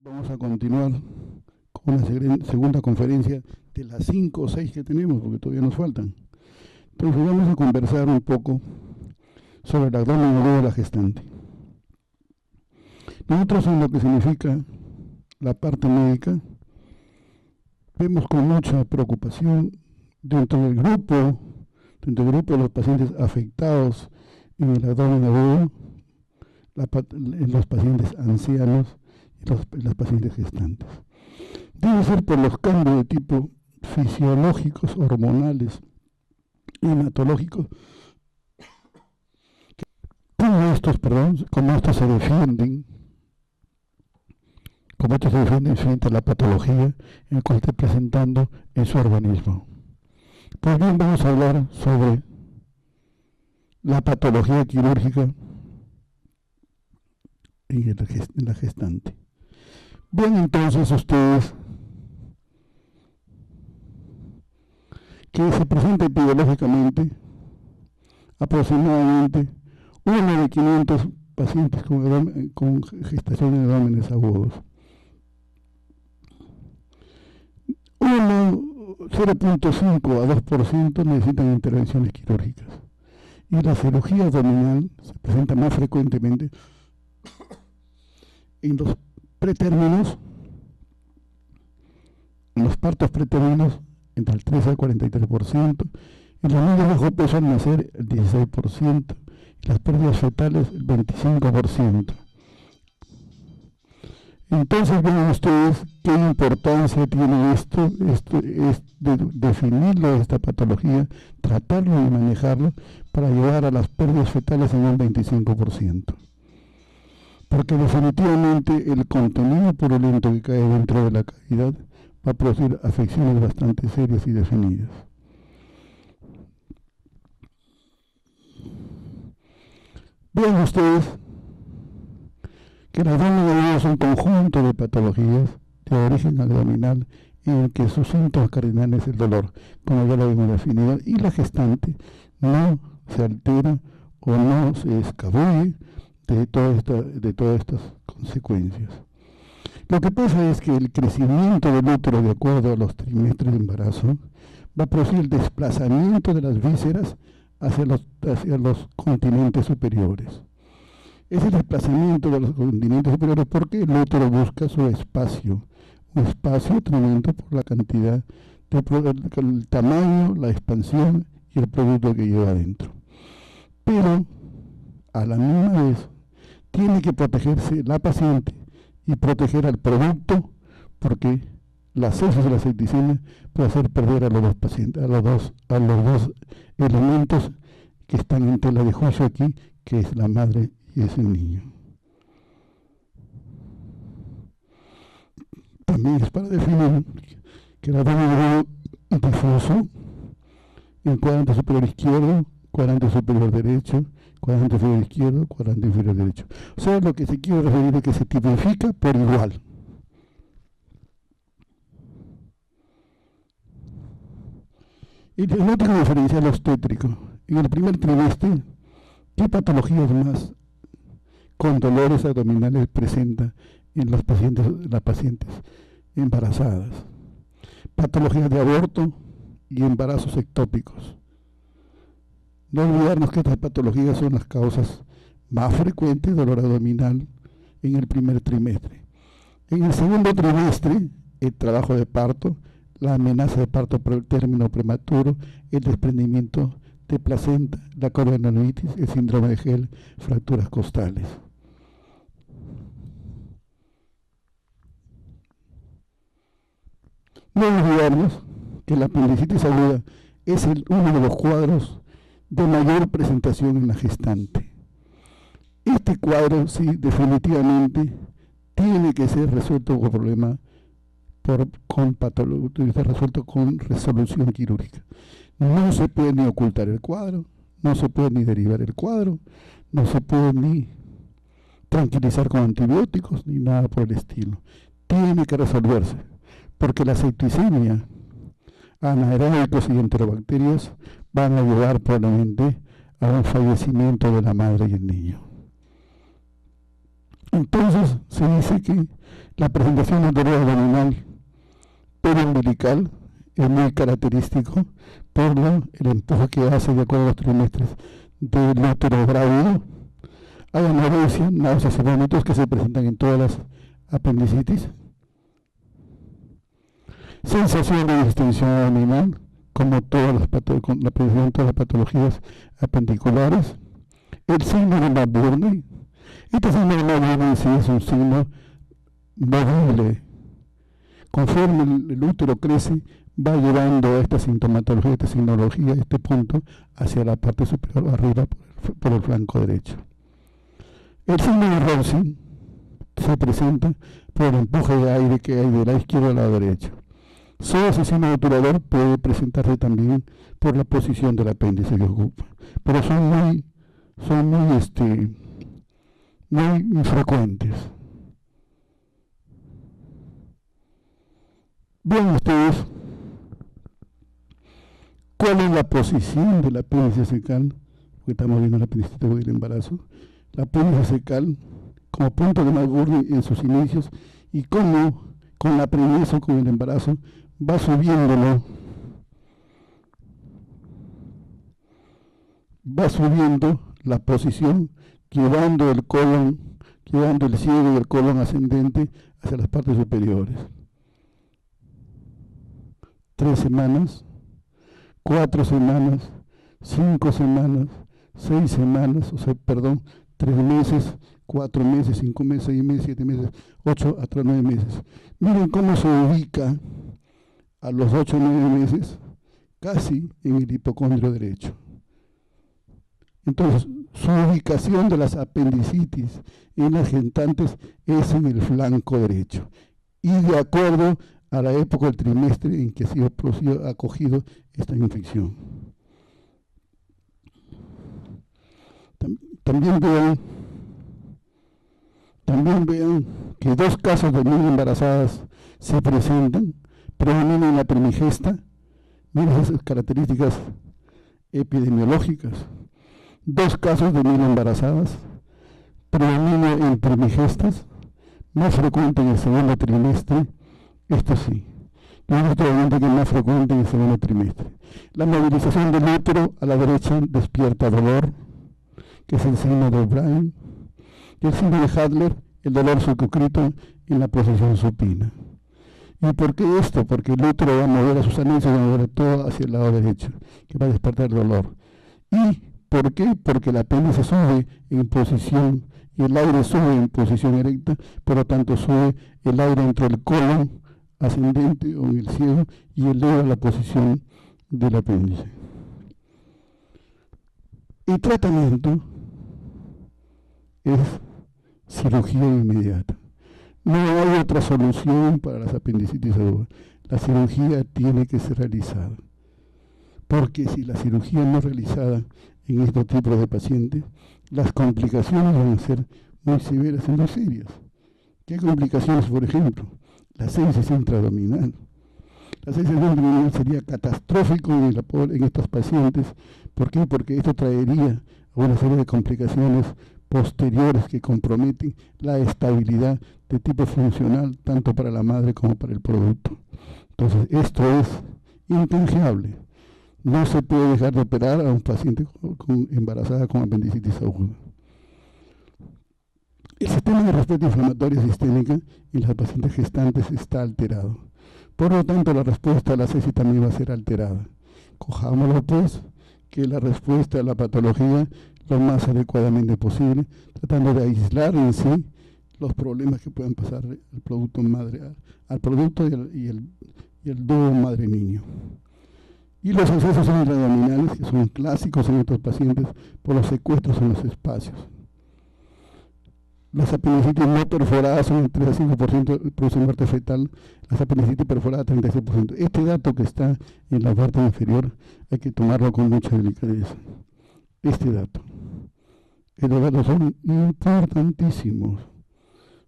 Vamos a continuar con la segunda conferencia de las 5 o 6 que tenemos, porque todavía nos faltan. Entonces vamos a conversar un poco sobre el abdomen agudo de la gestante. Nosotros, en lo que significa la parte médica, vemos con mucha preocupación dentro del grupo de los pacientes afectados en el abdomen agudo, en los pacientes ancianos y los pacientes gestantes. Debe ser por los cambios de tipo fisiológicos, hormonales, hematológicos, como estos se defienden frente a la patología en la cual está presentando en su organismo. Pues bien, vamos a hablar sobre la patología quirúrgica en la gestante. Bien, entonces ustedes que se presenta epidemiológicamente aproximadamente 1 de 500 pacientes con gestación en abdómenes agudos. 0.5 a 2% necesitan intervenciones quirúrgicas. Y la cirugía abdominal se presenta más frecuentemente en los pretérminos, en los partos pretérminos, entre el 13 al 43%, en los niños de bajo peso al nacer el 16%, y las pérdidas fetales el 25%. Entonces ven ustedes qué importancia tiene esto es de definirlo, esta patología, tratarlo y manejarlo para llevar a las pérdidas fetales en un 25%. Porque definitivamente el contenido purulento que cae dentro de la cavidad va a producir afecciones bastante serias y definidas. Vean ustedes que el abdomen agudo es un conjunto de patologías de origen abdominal en el que sus síntomas cardinales es el dolor, como ya lo hemos definido, y la gestante no se altera o no se escabulle de todas estas consecuencias. Lo que pasa es que el crecimiento del útero de acuerdo a los trimestres de embarazo va a producir el desplazamiento de las vísceras hacia los continentes superiores. Ese desplazamiento de los continentes superiores porque el útero busca su espacio, un espacio tremendo por la cantidad, el tamaño, la expansión y el producto que lleva adentro. Pero a la misma vez tiene que protegerse la paciente y proteger al producto, porque las heces de la septicemia puede hacer perder a los dos pacientes, a los dos elementos que están en tela de juicio aquí, que es la madre y es el niño. También es para definir que el abdomen agudo difuso en cuadrante superior izquierdo, cuadrante superior derecho, cuadrante inferior izquierdo, cuadrante inferior derecho. O sea, lo que se quiere referir es que se tipifica por igual. El diagnóstico diferencial obstétrico. En el primer trimestre, ¿qué patologías más con dolores abdominales presenta en las pacientes embarazadas? Patologías de aborto y embarazos ectópicos. No olvidarnos que estas patologías son las causas más frecuentes de dolor abdominal en el primer trimestre. En el segundo trimestre, el trabajo de parto, la amenaza de parto por el término prematuro, el desprendimiento de placenta, la coronavirus, el síndrome de Gel, fracturas costales. No olvidarnos que la apendicitis aguda es uno de los cuadros de mayor presentación en la gestante. Este cuadro, sí, definitivamente tiene que ser resuelto con problema, resuelto con resolución quirúrgica. No se puede ni ocultar el cuadro, no se puede ni derivar el cuadro, no se puede ni tranquilizar con antibióticos, ni nada por el estilo. Tiene que resolverse, porque la septicemia, anaeróbicos y enterobacterias van a llevar probablemente a un fallecimiento de la madre y el niño. Entonces se dice que La presentación del dolor abdominal periumbilical es muy característico por el empuje que hace de acuerdo a los trimestres del útero grávido. Hay anorexia, náuseas y vómitos que se presentan en todas las apendicitis. Sensación de distensión abdominal, como todas las patologías apendiculares. El signo de McBurney. Este signo de McBurney sí es un signo movible. Conforme el útero crece, va llevando esta sintomatología, esta signología, este punto hacia la parte superior, arriba, por el flanco derecho. El signo de Ronsin se presenta por el empuje de aire que hay de la izquierda al lado derecho. Solo ese signo obturador puede presentarse también por la posición del apéndice que ocupa, pero son muy infrecuentes. Vean ustedes cuál es la posición del apéndice cecal, porque estamos viendo la apendicitis del embarazo. La apéndice cecal como punto de McBurney en sus inicios y cómo con la preñez o con el embarazo va subiendo la posición, llevando el colon, llevando el ciego y el colon ascendente hacia las partes superiores. 3 semanas, 4 semanas, 5 semanas, 6 semanas, 3 meses, 4 meses, 5 meses, 6 meses, 7 meses, 8 hasta 9 meses. Miren cómo se ubica a los 8 o 9 meses, casi en el hipocondrio derecho. Entonces, su ubicación de las apendicitis en las gentantes es en el flanco derecho. Y de acuerdo a la época del trimestre en que ha sido acogido esta infección. También vean que 2 casos de niñas embarazadas se presentan, predominan en la primigesta. Miren esas características epidemiológicas. 2 casos de niñas embarazadas, predominan en primigestas, más frecuente en el segundo trimestre. Esto sí, yo he visto obviamente que es más frecuente en el segundo trimestre. La movilización del útero a la derecha despierta dolor, que es el signo de O'Brien, y el signo de Hadler, el dolor circunscrito en la posición supina. ¿Y por qué esto? Porque el útero va a mover a sus anexos, va a mover todo hacia el lado derecho, que va a despertar el dolor. ¿Y por qué? Porque el apéndice sube en posición, y el aire sube en posición erecta, por lo tanto sube el aire entre el colon ascendente o en el ciego y eleva la posición del apéndice. El tratamiento es cirugía inmediata. No hay otra solución para las apendicitis agudas. La cirugía tiene que ser realizada. Porque si la cirugía no es realizada en estos tipos de pacientes, las complicaciones van a ser muy severas y muy serias. ¿Qué complicaciones, por ejemplo? La sepsis intraabdominal. La sepsis intraabdominal sería catastrófico en estos pacientes. ¿Por qué? Porque esto traería una serie de complicaciones posteriores que comprometen la estabilidad de tipo funcional tanto para la madre como para el producto. Entonces, esto es intangible. No se puede dejar de operar a un paciente embarazada con apendicitis aguda. El sistema de respuesta inflamatoria sistémica en las pacientes gestantes está alterado. Por lo tanto, la respuesta a la sepsis también va a ser alterada. Cojámoslo, pues, que la respuesta a la patología lo más adecuadamente posible, tratando de aislar en sí los problemas que puedan pasar al producto al producto y el dúo madre-niño. Y los accesos intraabdominales, que son clásicos en estos pacientes por los secuestros en los espacios. Las apendicitis no perforadas son el 3 a 5%, producen muerte fetal. Las apendicitis perforadas 36%. Este dato que está en la parte inferior hay que tomarlo con mucha delicadeza. Este dato. Estos datos son importantísimos.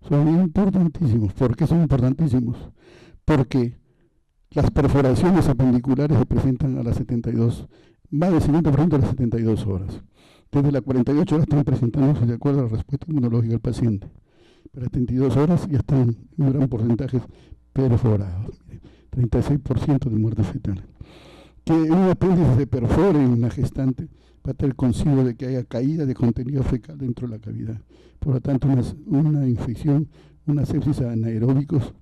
Son importantísimos. ¿Por qué son importantísimos? Porque las perforaciones apendiculares se presentan a las 72, más del 50% a las 72 horas. Desde las 48 horas están presentándose de acuerdo a la respuesta inmunológica del paciente. Para 72 horas ya están en un gran porcentaje perforados. 36% de muerte fetal. Que un apéndice se perfore en una gestante va a tener consigo de que haya caída de contenido fecal dentro de la cavidad. Por lo tanto, una infección, una sepsis anaeróbicos,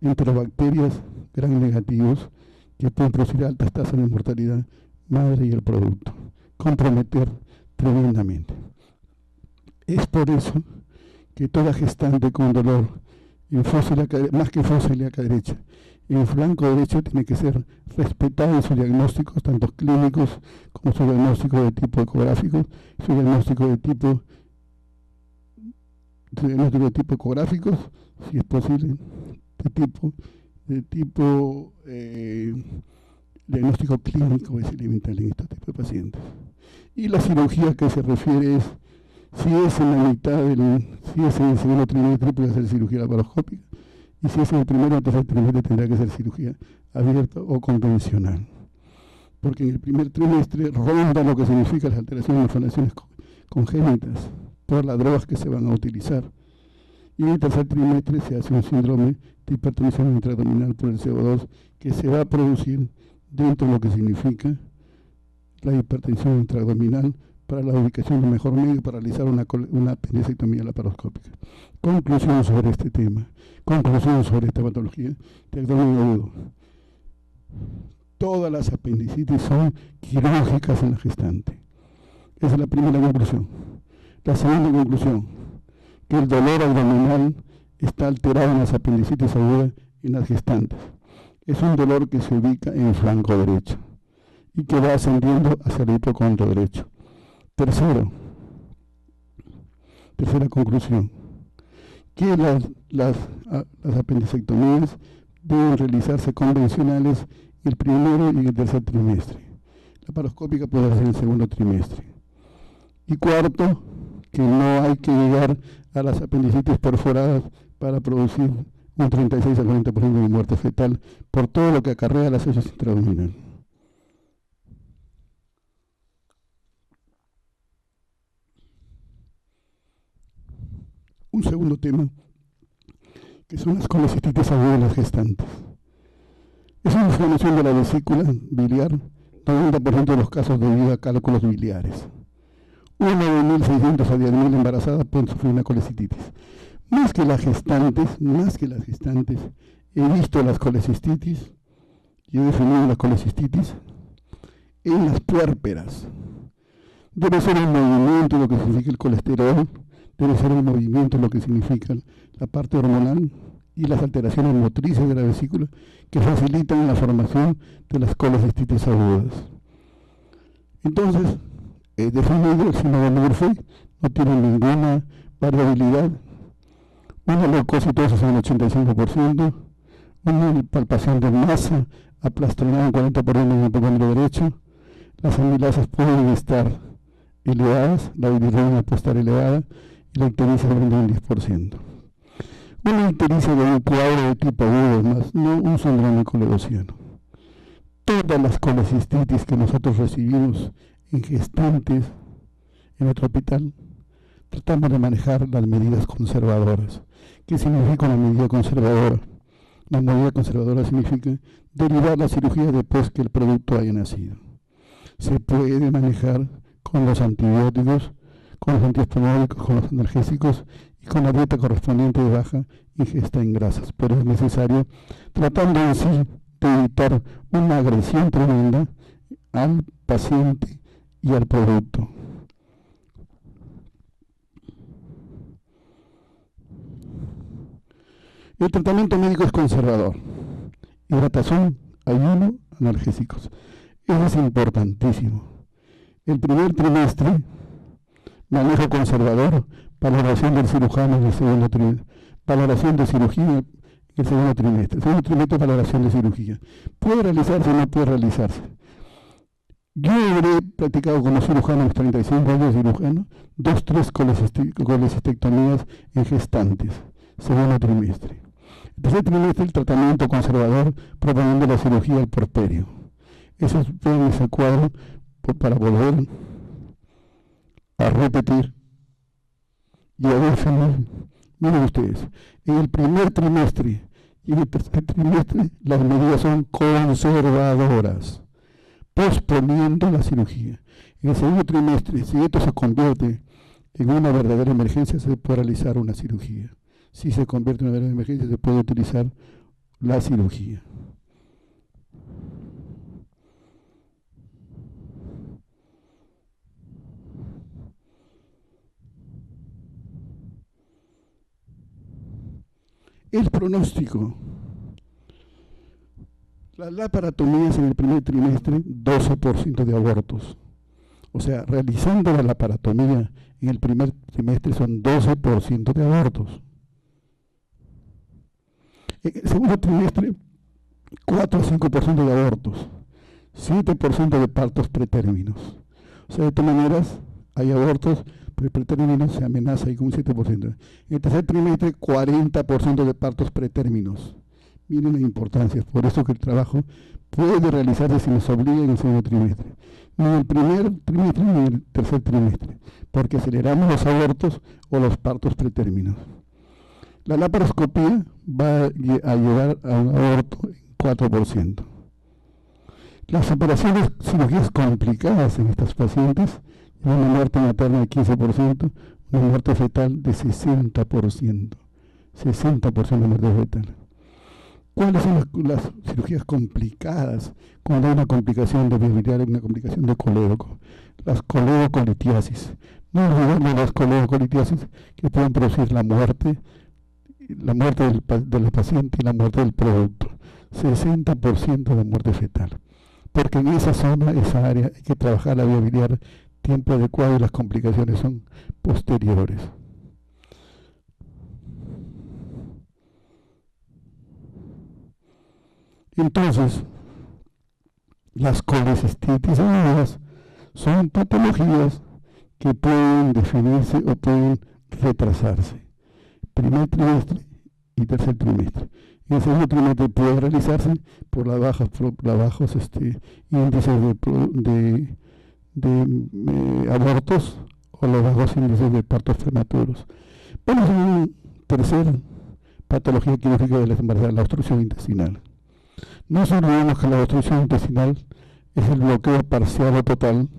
enterobacterias gran negativos que pueden producir altas tasas de mortalidad madre y el producto, comprometer tremendamente. Es por eso que toda gestante con dolor en fosa ilíaca, más que fosa ilíaca derecha, en flanco derecho tiene que ser respetada en sus diagnósticos, tanto clínicos como su diagnóstico de tipo ecográfico, su diagnóstico de tipo ecográficos, si es posible, de tipo diagnóstico clínico es elemental en este tipo de pacientes. Y la cirugía que se refiere es, si es en la mitad si es en el segundo trimestre, puede ser cirugía laparoscópica, y si es en el primero o tercer trimestre, tendrá que ser cirugía abierta o convencional. Porque en el primer trimestre ronda lo que significa las alteraciones de malformaciones congénitas por las drogas que se van a utilizar. Y en el tercer trimestre se hace un síndrome de hipertensión intraabdominal por el CO2 que se va a producir dentro de lo que significa la hipertensión intraabdominal para la ubicación del mejor medio para realizar una apendicectomía laparoscópica. Conclusión sobre este tema, conclusión sobre esta patología de abdomen agudo. Todas las apendicitis son quirúrgicas en la gestante. Esa es la primera conclusión. La segunda conclusión, que el dolor abdominal está alterado en las apendicitis agudas en las gestantes. Es un dolor que se ubica en el flanco derecho y que va ascendiendo hacia el hipocondrio derecho. Tercera conclusión, que las apendicectomías deben realizarse convencionales en el primero y el tercer trimestre. La laparoscópica puede ser en el segundo trimestre. Y cuarto, que no hay que llegar a las apendicitis perforadas para producir un 36 al 40% de muerte fetal por todo lo que acarrea la sepsis intraabdominal. Un segundo tema, que son las colecistitis agudas en las gestantes. Es una inflamación de la vesícula biliar, 90% de los casos debido a cálculos biliares. 1 de 1.600 a 10.000 embarazadas pueden sufrir una colecistitis. Más que las gestantes, he visto las colecistitis, y he definido la colecistitis en las puérperas. Debe ser el movimiento lo que significa el colesterol, debe ser el movimiento lo que significa la parte hormonal y las alteraciones motrices de la vesícula que facilitan la formación de las colecistitis agudas. Entonces, he definido el síndrome de Murphy, no tiene ninguna variabilidad, una leucocitosis en el 85%, una palpación de masa aplastonada en 40% en el hipocondrio derecho, las amilasas pueden estar elevadas, la bilirrubina puede estar elevada y la ictericia de un 10%. Una ictericia de un cuadro de tipo agudo más, no un síndrome coledociano. Todas las colecistitis que nosotros recibimos en gestantes en nuestro hospital, tratamos de manejar las medidas conservadoras. ¿Qué significa una medida conservadora? La medida conservadora significa derivar la cirugía después que el producto haya nacido. Se puede manejar con los antibióticos, con los antiespasmódicos, con los analgésicos y con la dieta correspondiente de baja ingesta en grasas, pero es necesario, tratando en sí de evitar una agresión tremenda al paciente y al producto. El tratamiento médico es conservador. Hidratación, ayuno, analgésicos. Eso es importantísimo. El primer trimestre, manejo conservador, valoración del cirujano en el segundo trimestre, valoración de cirugía en el segundo trimestre. El segundo trimestre, valoración de cirugía. ¿Puede realizarse o no puede realizarse? Yo habré practicado como cirujano a los 35 años de cirujano, 2-3 colecistectomías en gestantes, segundo trimestre. El tercer trimestre, el tratamiento conservador, proponiendo la cirugía del puerperio. Eso es en ese cuadro para volver a repetir y a definir Miren ustedes, en el primer trimestre y en el tercer trimestre las medidas son conservadoras, posponiendo la cirugía. En el segundo trimestre, si esto se convierte en una verdadera emergencia, se puede realizar una cirugía. Si se convierte en una verdadera emergencia, se puede utilizar la cirugía. El pronóstico. Las laparotomías en el primer trimestre, 12% de abortos. O sea, realizando la laparotomía en el primer trimestre son 12% de abortos. En el segundo trimestre, 4 a 5% de abortos, 7% de partos pretérminos. O sea, de todas maneras, hay abortos, pero pretérminos se amenaza ahí con un 7%. En el tercer trimestre, 40% de partos pretérminos. Miren la importancia, es por eso que el trabajo puede realizarse si nos obliga en el segundo trimestre. Ni en el primer trimestre ni en el tercer trimestre, porque aceleramos los abortos o los partos pretérminos. La laparoscopía va a llevar a un aborto en 4%. Las operaciones, cirugías complicadas en estas pacientes, una muerte materna de 15%, una muerte fetal de 60%. 60% de muerte fetal. ¿Cuáles son las cirugías complicadas cuando hay una complicación de biliar, una complicación de colédoco? Las coledocolitiasis. No olvidemos las coledocolitiasis que pueden producir la muerte de la paciente y la muerte del producto. 60% de muerte fetal. Porque en esa zona, esa área, hay que trabajar la vía biliar tiempo adecuado y las complicaciones son posteriores. Entonces, las colecistitis agudas son patologías que pueden definirse o pueden retrasarse. Primer trimestre y tercer trimestre. En el segundo trimestre puede realizarse por los bajos índices de abortos o los bajos índices de partos prematuros. Vamos a una tercera patología quirúrgica de las embarazadas, la obstrucción intestinal. No nos olvidemos que la obstrucción intestinal es el bloqueo parcial o total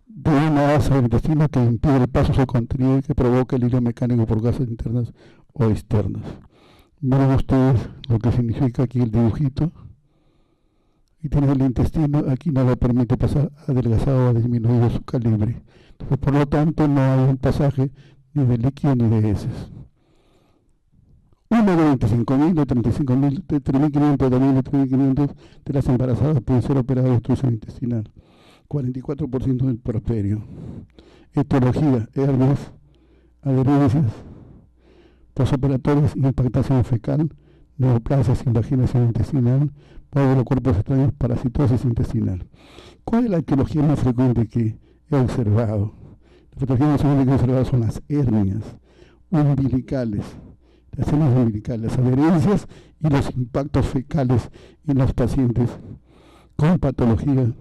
de una asa del intestino que impide el paso a su contenido y que provoca el hilo mecánico por gases internas o externas. Miren ustedes lo que significa aquí el dibujito. Y tiene el intestino, aquí no le permite pasar, adelgazado o disminuido su calibre. Entonces, por lo tanto, no hay un pasaje ni de líquido ni de heces. Uno de 25.000, de 35.000, de 3.500, de 2.000, de 3.500 de las embarazadas pueden ser operadas de obstrucción intestinal. 44% del puerperio. Etiología, hernias, adherencias, posoperatorias, impactación fecal, neoplasias, invaginación intestinal, de los cuerpos extraños, parasitosis intestinal. ¿Cuál es la etiología más frecuente que he observado? La patología más frecuente que he observado son las hernias umbilicales, las hernias umbilicales, las adherencias y los impactos fecales en los pacientes con patología,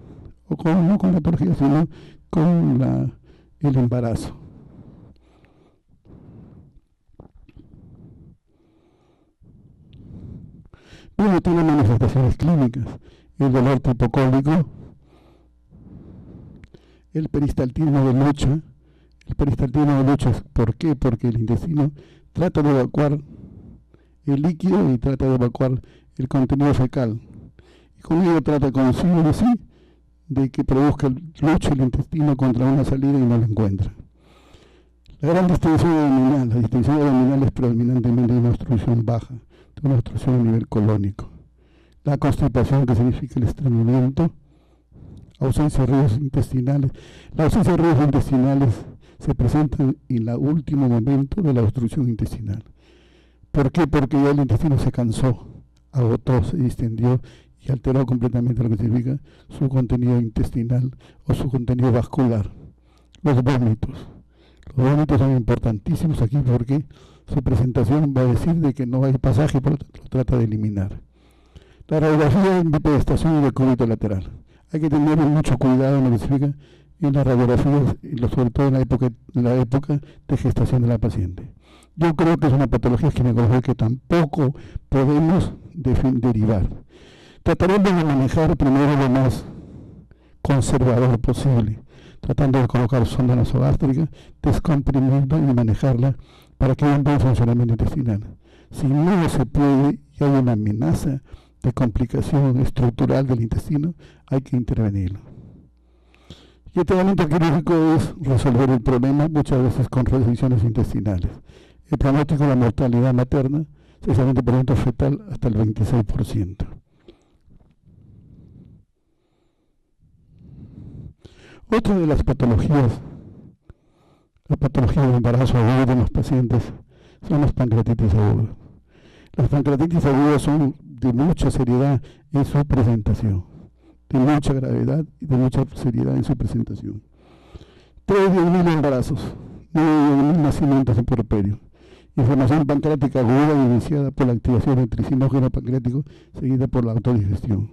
o no con patología, sino con el embarazo. Bueno, tiene manifestaciones clínicas, el dolor tipocólico, el peristaltismo de lucha. El peristaltismo de lucha, ¿por qué? Porque el intestino trata de evacuar el líquido y trata de evacuar el contenido fecal. Y con ello trata consigo de sí de que produzca lucha el intestino contra una salida y no la encuentra. La gran distensión abdominal, la distensión abdominal es predominantemente una obstrucción baja, una obstrucción a nivel colónico. La constipación, que significa el estreñimiento, ausencia de ríos intestinales. La ausencia de ríos intestinales se presenta en el último momento de la obstrucción intestinal. ¿Por qué? Porque ya el intestino se cansó, agotó, se distendió y alteró completamente lo que significa su contenido intestinal o su contenido vascular. Los vómitos. Los vómitos son importantísimos aquí porque su presentación va a decir de que no hay pasaje, por lo tanto lo trata de eliminar. La radiografía en bipedestación y decúbito lateral. Hay que tener mucho cuidado en lo que significa en las radiografías, sobre todo en la época de gestación de la paciente. Yo creo que es una patología ginecológica que tampoco podemos derivar. Trataremos de manejar primero lo más conservador posible, tratando de colocar sonda nasogástrica, descomprimiendo y manejarla para que haya un buen funcionamiento intestinal. Si no se puede y hay una amenaza de complicación estructural del intestino, hay que intervenirlo. Y el tratamiento quirúrgico es resolver el problema muchas veces con resecciones intestinales. El pronóstico de la mortalidad materna, especialmente por ejemplo fetal, hasta el 26%. Otra de las patologías, la patología del embarazo agudo en los pacientes, son las pancreatitis agudas. Las pancreatitis agudas son de mucha seriedad en su presentación, de mucha gravedad y de mucha seriedad en su presentación. 3.000 embarazos, 9.000 nacimientos de puerperio. Inflamación pancreática aguda iniciada por la activación del tricinógeno pancreático, seguida por la autodigestión.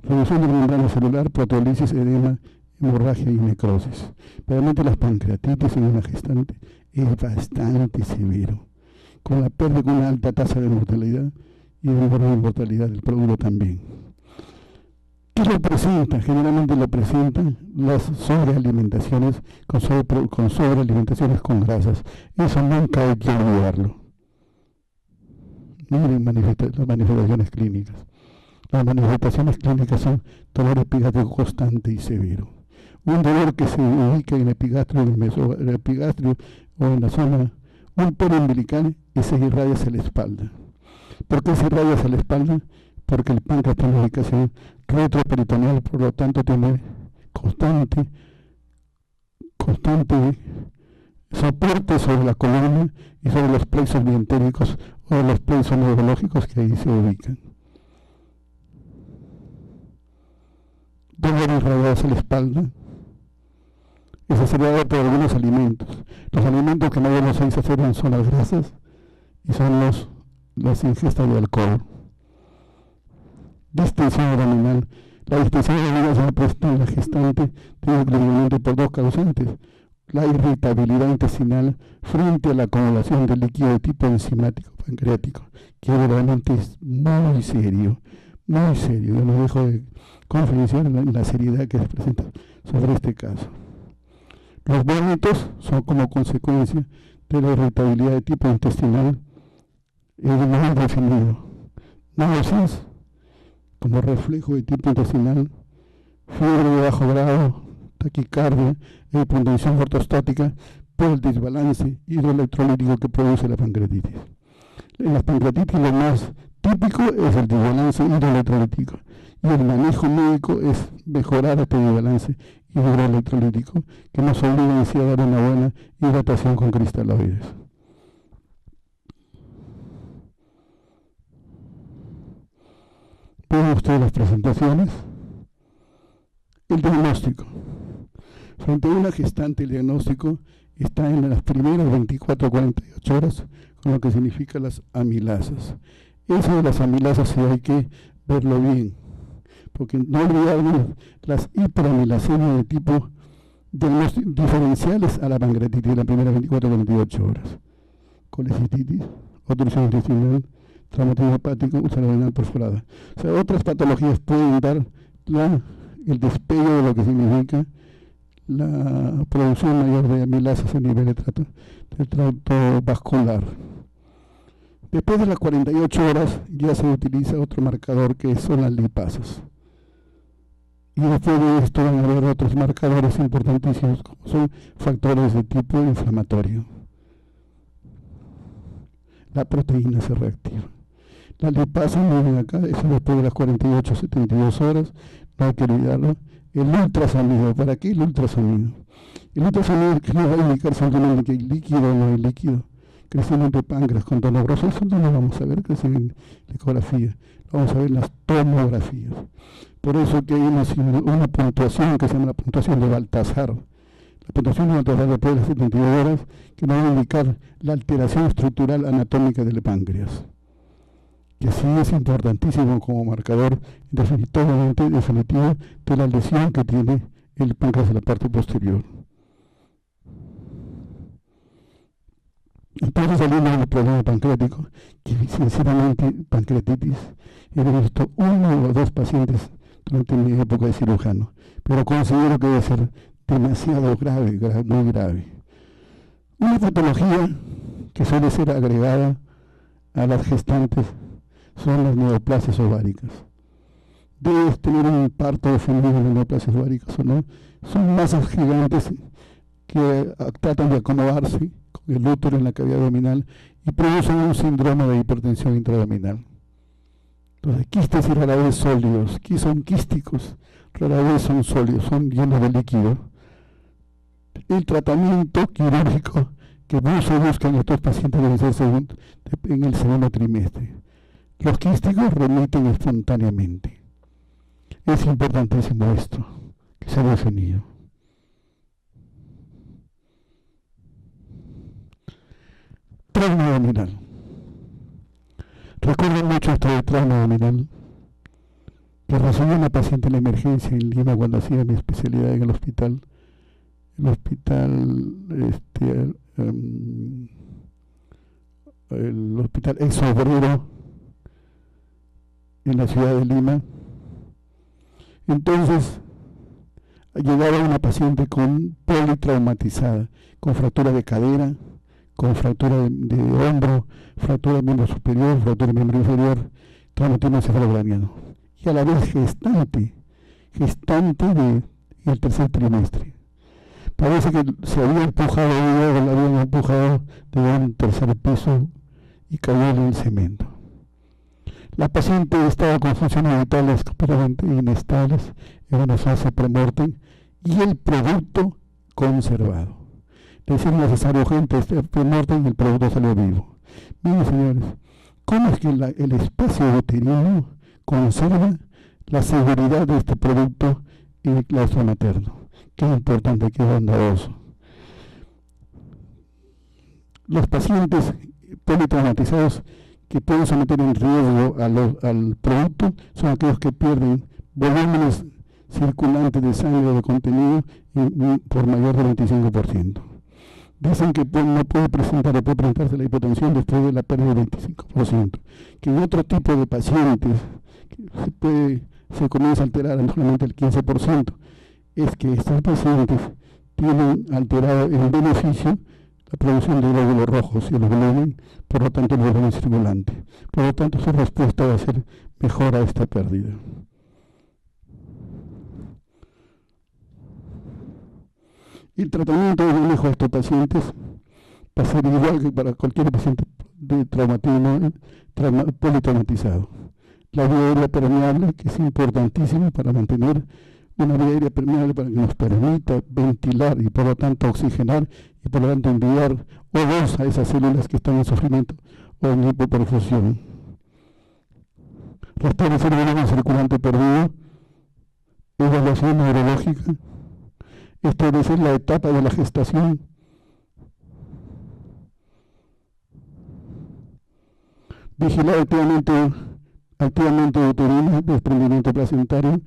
Reducción de la membrana celular, proteólisis, edema, hemorragia y necrosis. Realmente las pancreatitis en una gestante es bastante severo, con la pérdida con una alta tasa de mortalidad y de mortalidad del producto también. ¿Qué lo presenta? Generalmente lo presentan las sobrealimentaciones con sobrealimentaciones con grasas. Eso nunca hay que olvidarlo. Miren las manifestaciones clínicas. Las manifestaciones clínicas son dolor epigastrio constante y severo. Un dolor que se ubica en el epigastrio o en la zona, un poro umbilical y se irradia hacia la espalda. ¿Por qué se irradia hacia la espalda? Porque el páncreas tiene una ubicación retroperitoneal, por lo tanto tiene constante soporte sobre la columna y sobre los plexos dientéricos o los plexos neurológicos que ahí se ubican. Dolor irradiado hacia la espalda es acelerado por algunos alimentos. Los alimentos que más nos exacerban son las grasas y son las ingestas de alcohol. Distensión abdominal. La distensión abdominal se presenta en la gestante principalmente por dos causantes: la irritabilidad intestinal frente a la acumulación de líquido de tipo enzimático pancreático, que realmente es muy serio, muy serio. Yo no dejo de conferenciar la seriedad que se presenta sobre este caso. Los vómitos son como consecuencia de la irritabilidad de tipo intestinal muy definido. Náuseas como reflejo de tipo intestinal, fiebre de bajo grado, taquicardia e hipotensión ortostática por el desbalance hidroelectrolítico que produce la pancreatitis. En las pancreatitis lo más típico es el desbalance hidroelectrolítico y el manejo médico es mejorar este desbalance hidroelectrolítico que nos obliga a dar una buena hidratación con cristaloides. Ven ustedes las presentaciones. El diagnóstico. Frente a una gestante, el diagnóstico está en las primeras 24 o 48 horas, con lo que significa las amilasas. Eso de las amilasas sí hay que verlo bien, porque no olvidarnos las hiperamilacemias de tipo diferenciales a la pancreatitis en las primeras 24 o 48 horas. Colecistitis, obstrucción intestinal, traumatismo hepático, úlcera renal perforada. O sea, otras patologías pueden dar el despegue de lo que significa la producción mayor de amilasas a nivel del tracto vascular. Después de las 48 horas ya se utiliza otro marcador que son las lipasas. Y después de esto van a haber otros marcadores importantísimos como son factores de tipo inflamatorio. La proteína se reactiva. La lipasa, miren acá, eso después de las 48 72 horas, no hay que olvidarlo. El ultrasonido, ¿para qué el ultrasonido? El ultrasonido que nos va a indicar simplemente que hay líquido o no hay líquido. Crecimiento de páncreas con tonografía, eso no lo vamos a ver, que en la ecografía, vamos a ver las tomografías. Por eso que hay una puntuación que se llama la puntuación de Baltasar. La puntuación de Baltasar después de las 72 horas, que nos va a indicar la alteración estructural anatómica del páncreas, que sí es importantísimo como marcador definitivo de la lesión que tiene el páncreas en la parte posterior. Entonces, saliendo del problema pancreático, que sinceramente pancreatitis, he visto uno o dos pacientes durante mi época de cirujano, pero considero que debe ser demasiado grave, muy grave. Una patología que suele ser agregada a las gestantes son las neoplasias ováricas. Debes tener un parto femenino de neoplasias ováricas o no. Son masas gigantes que tratan de acomodarse con el útero en la cavidad abdominal y producen un síndrome de hipertensión intraabdominal. Entonces, quistes y rara vez sólidos, que son quísticos, rara vez son sólidos, son llenos de líquido. El tratamiento quirúrgico que se busca en estos pacientes debe ser en el segundo trimestre. Los quísticos remiten espontáneamente. Es importantísimo esto, que se ha definido. Trauma abdominal. Recuerdo mucho esto de trauma abdominal, que recibí una paciente en la emergencia en Lima cuando hacía mi especialidad en el hospital. El hospital ex obrero en la ciudad de Lima. Entonces llegaba una paciente politraumatizada, con fractura de cadera, con fractura de hombro, fractura de miembro superior, fractura de miembro inferior, traumatismo encefalocraniano, y a la vez gestante del tercer trimestre. Parece que se había empujado, la habían empujado de un tercer piso y cayó en el cemento. La paciente estaba con funciones vitales completamente inestables en una fase premortem y el producto conservado. Le hicieron necesario urgente este premortem y el producto salió vivo. Miren, señores, ¿cómo es que el espacio uterino conserva la seguridad de este producto en el claustro materno? Qué importante, qué bondadoso. Los pacientes politraumatizados que pueden someter en riesgo al producto son aquellos que pierden volúmenes circulantes de sangre o de contenido por mayor del 25%. Dicen que no puede presentarse la hipotensión después de la pérdida del 25%, que en otro tipo de pacientes se comienza a alterar solamente el 15%. Es que estos pacientes tienen alterado en beneficio la producción de glóbulos rojos y el volumen, por lo tanto el volumen circulante. Por lo tanto, su respuesta va a ser mejor a esta pérdida. El tratamiento de manejo de estos pacientes va a ser igual que para cualquier paciente de traumatismo politraumatizado. La vía aérea permeable, que es importantísima para mantener una vía aérea permeable para que nos permita ventilar y por lo tanto oxigenar y por lo tanto enviar O2 a esas células que están en sufrimiento o en hipoperfusión. Restablecer el volumen circulante perdido, evaluación neurológica, establecer la etapa de la gestación, vigilar activamente uterina, desprendimiento placentario,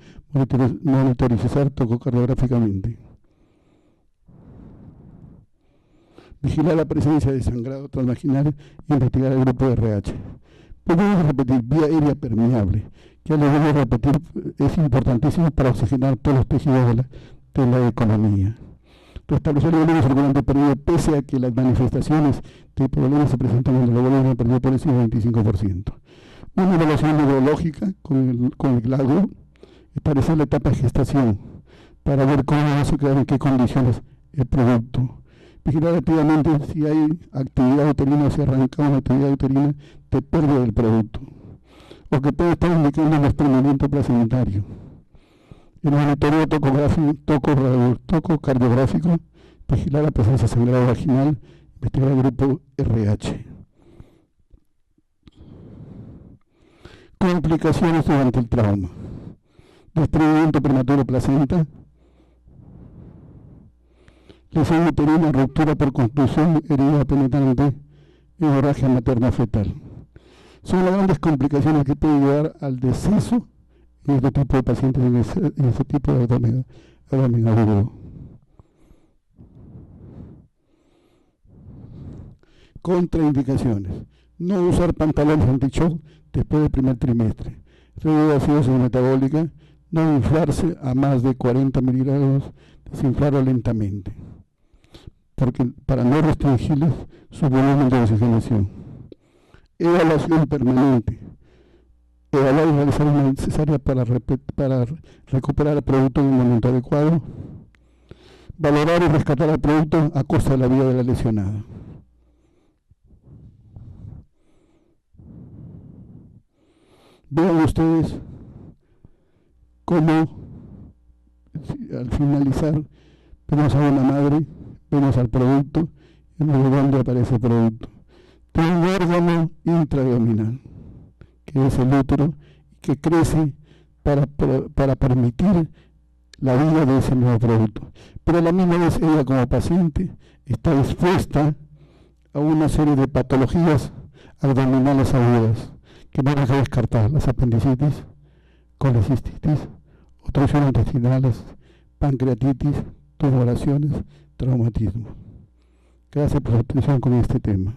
monitorizar tococardiográficamente. Vigilar la presencia de sangrado transvaginal e investigar el grupo de RH. Podemos repetir, vía aérea permeable, que le voy a repetir, es importantísimo para oxigenar todos los tejidos de la economía. Restablecer el volumen circulante perdido pese a que las manifestaciones de problemas se presentan cuando el volumen perdido por encima del 25%. Una evaluación neurológica con el GLADO, establecer la etapa de gestación para ver cómo va a quedar, en qué condiciones el producto. Vigilar activamente si hay actividad uterina o si arranca una actividad uterina de pérdida del producto, o que puede estar indicando un desprendimiento placentario. El monitoreo tococardiográfico, vigilar la presencia de sangrado vaginal, investigar el grupo RH. Complicaciones durante el trauma. Desprendimiento prematuro de placenta, lesión uterina, ruptura por contusión, herida penetrante, hemorragia materna fetal. Son las grandes complicaciones que pueden llevar al deceso en este tipo de pacientes, en ese tipo de abdomen agudo. Contraindicaciones: no usar pantalones anti-shock después del primer trimestre, reducir acidosis metabólica, no inflarse a más de 40 miligrados, desinflarlo lentamente, porque para no restringirles su volumen de oxigenación. Evaluación permanente: evaluar y realizar una necesaria para recuperar el producto en un momento adecuado, valorar y rescatar el producto a costa de la vida de la lesionada. Vean ustedes cómo al finalizar vemos a una madre, vemos al producto y vemos dónde aparece el producto. Tiene un órgano intraabdominal, que es el útero, que crece para permitir la vida de ese nuevo producto. Pero a la misma vez ella como paciente está expuesta a una serie de patologías abdominales agudas que no deja descartar: las apendicitis, colecistitis, obstrucciones intestinales, pancreatitis, tumoraciones, traumatismo. Gracias por su atención con este tema.